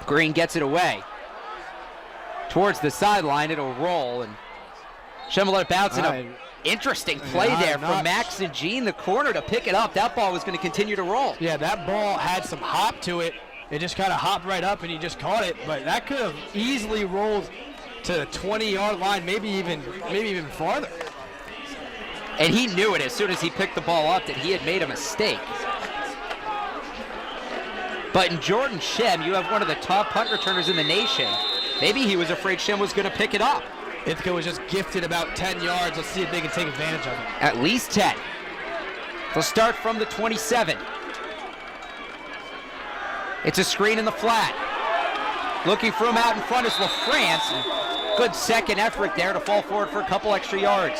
Green gets it away. Towards the sideline, it'll roll, and Shem will let it bounce in a interesting play there from Max and Gene, the corner, to pick it up. That ball was going to continue to roll. Yeah, that ball had some hop to it. It just kind of hopped right up, and he just caught it. But that could have easily rolled to the 20-yard line, maybe even farther. And he knew it as soon as he picked the ball up that he had made a mistake. But in Jordan Shem, you have one of the top punt returners in the nation. Maybe he was afraid Shem was going to pick it up. Ithaca was just gifted about 10 yards. Let's see if they can take advantage of it. At least 10. They'll start from the 27. It's a screen in the flat. Looking for him out in front is LaFrance. Good second effort there to fall forward for a couple extra yards.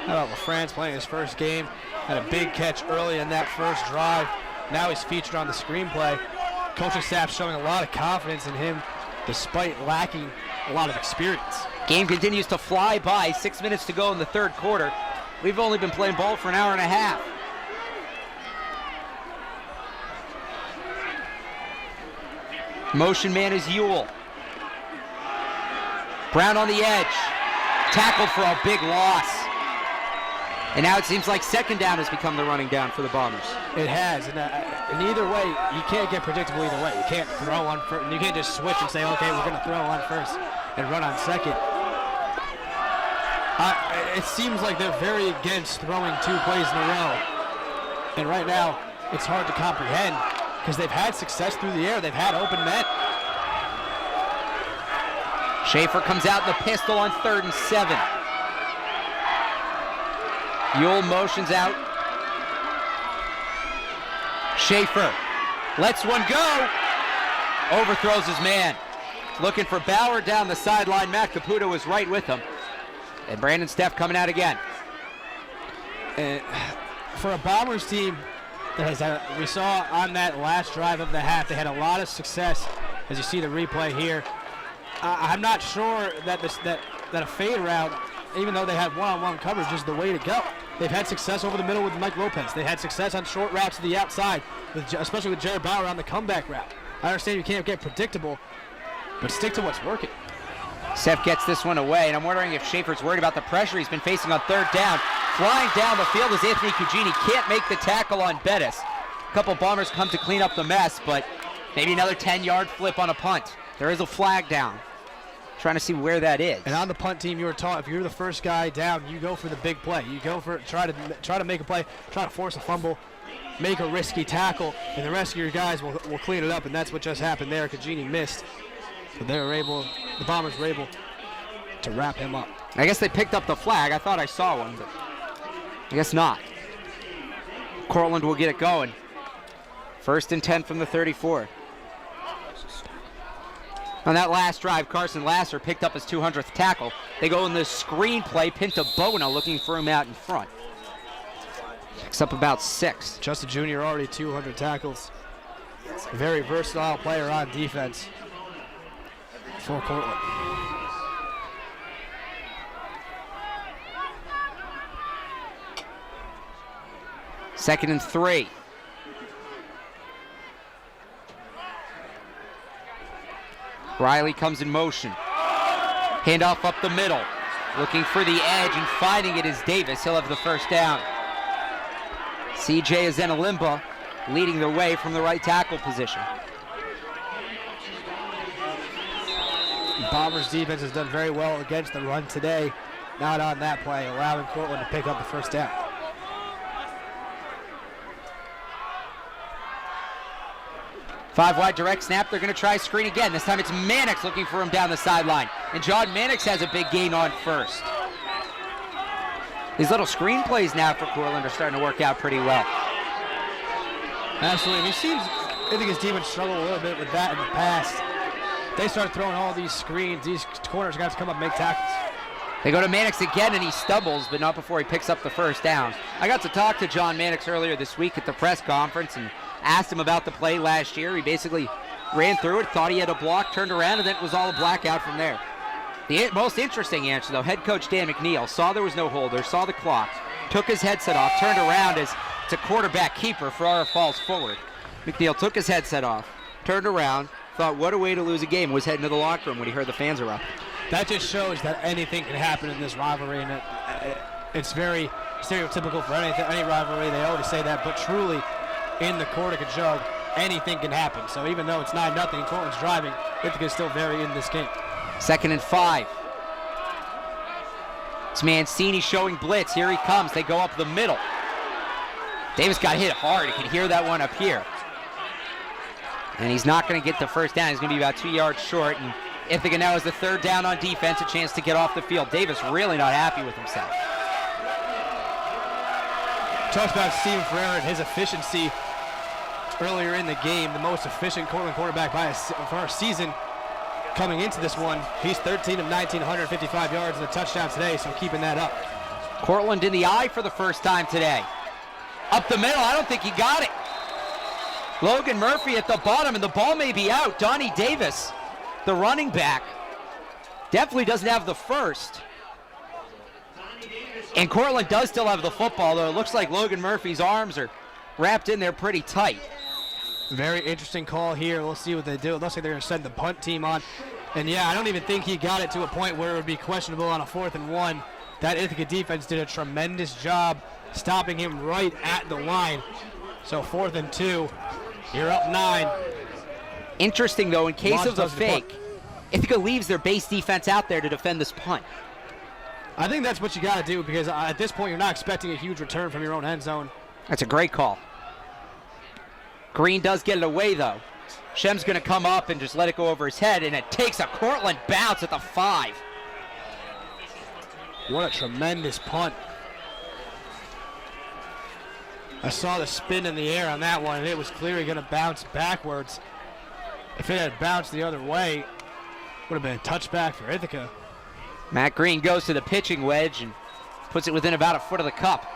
How about LaFrance playing his first game? Had a big catch early in that first drive. Now he's featured on the screenplay. Coaching staff showing a lot of confidence in him despite lacking a lot of experience. Game continues to fly by. 6 minutes to go in the third quarter. We've only been playing ball for an hour and a half. Motion man is Ewell. Brown on the edge. Tackled for a big loss. And now it seems like second down has become the running down for the Bombers. It has, and either way, you can't get predictable either way. You can't throw on first, you can't just switch and say, okay, we're going to throw on first and run on second. It seems like they're very against throwing 2 plays in a row. And right now, it's hard to comprehend because they've had success through the air. They've had open men. Schaefer comes out in the pistol on 3rd and 7. Ewell motions out. Schaefer lets one go. Overthrows his man. Looking for Bauer down the sideline. Matt Caputo was right with him. And Brandon Steff coming out again. For a Bombers team that has, we saw on that last drive of the half, they had a lot of success, as you see the replay here. I'm not sure that a fade route, even though they had one-on-one coverage, is the way to go. They've had success over the middle with Mike Lopez. They had success on short routes to the outside, especially with Jared Bauer on the comeback route. I understand you can't get predictable, but stick to what's working. Seth gets this one away, and I'm wondering if Schaefer's worried about the pressure he's been facing on 3rd down. Flying down the field is Anthony Cugini. Can't make the tackle on Bettis. A couple Bombers come to clean up the mess, but maybe another 10-yard flip on a punt. There is a flag down. Trying to see where that is. And on the punt team, you were taught if you're the first guy down, you go for the big play. You go for try to make a play, try to force a fumble, make a risky tackle, and the rest of your guys will clean it up. And that's what just happened there. Cugini missed, but the Bombers were able to wrap him up. I guess they picked up the flag. I thought I saw one, but I guess not. Cortland will get it going. 1st and 10 from the 34. On that last drive, Carson Lasser picked up his 200th tackle. They go in the screenplay. Pinto Bona looking for him out in front. Picks up about 6. Justin Jr. already 200 tackles. A very versatile player on defense for Cortland. Second and 3. Riley comes in motion. Handoff up the middle. Looking for the edge and finding it is Davis. He'll have the first down. CJ Azenalimba leading the way from the right tackle position. Bombers defense has done very well against the run today. Not on that play, allowing Cortland to pick up the first down. Five wide direct snap. They're going to try screen again. This time it's Mannix looking for him down the sideline. And John Mannix has a big gain on first. These little screen plays now for Cortland are starting to work out pretty well. Absolutely. I think his defense struggled a little bit with that in the past. They start throwing all these screens. These corners are going to come up and make tackles. They go to Mannix again, and he stumbles, but not before he picks up the first down. I got to talk to John Mannix earlier this week at the press conference and asked him about the play last year. He basically ran through it, thought he had a block, turned around, and then it was all a blackout from there. The most interesting answer, though, head coach Dan McNeil saw there was no holder, saw the clock, took his headset off, turned around as it's a quarterback keeper. Ferrara falls forward. McNeil took his headset off, turned around, thought what a way to lose a game, was heading to the locker room when he heard the fans erupt. That just shows that anything can happen in this rivalry, and it's very stereotypical for any rivalry. They always say that, but truly, in the Cortaca Jug, anything can happen. So even though it's 9-0, Cortland's driving, Ithaca is still very in this game. 2nd and 5. It's Mancini showing blitz. Here he comes. They go up the middle. Davis got hit hard. You can hear that one up here. And he's not going to get the first down. He's going to be about 2 yards short. And Ithaca now has the 3rd down on defense, a chance to get off the field. Davis really not happy with himself. Talks about Steven Ferreira and his efficiency earlier in the game. The most efficient Cortland quarterback for our season coming into this one. He's 13 of 19, 155 yards and a touchdown today, so keeping that up. Cortland in the eye for the first time today. Up the middle, I don't think he got it. Logan Murphy at the bottom, and the ball may be out. Donnie Davis, the running back, definitely doesn't have the first. And Cortland does still have the football, though. It looks like Logan Murphy's arms are wrapped in there pretty tight. Very interesting call here. We'll see what they do. It looks like they're going to send the punt team on. And yeah, I don't even think he got it to a point where it would be questionable on a 4th and 1. That Ithaca defense did a tremendous job stopping him right at the line. So 4th and 2. You're up 9. Interesting, though, in case of the Launch fake, Ithaca leaves their base defense out there to defend this punt. I think that's what you got to do, because at this point you're not expecting a huge return from your own end zone. That's a great call. Green does get it away, though. Shem's going to come up and just let it go over his head, and it takes a Cortland bounce at the 5. What a tremendous punt. I saw the spin in the air on that one, and it was clearly going to bounce backwards. If it had bounced the other way, it would have been a touchback for Ithaca. Matt Green goes to the pitching wedge and puts it within about a foot of the cup.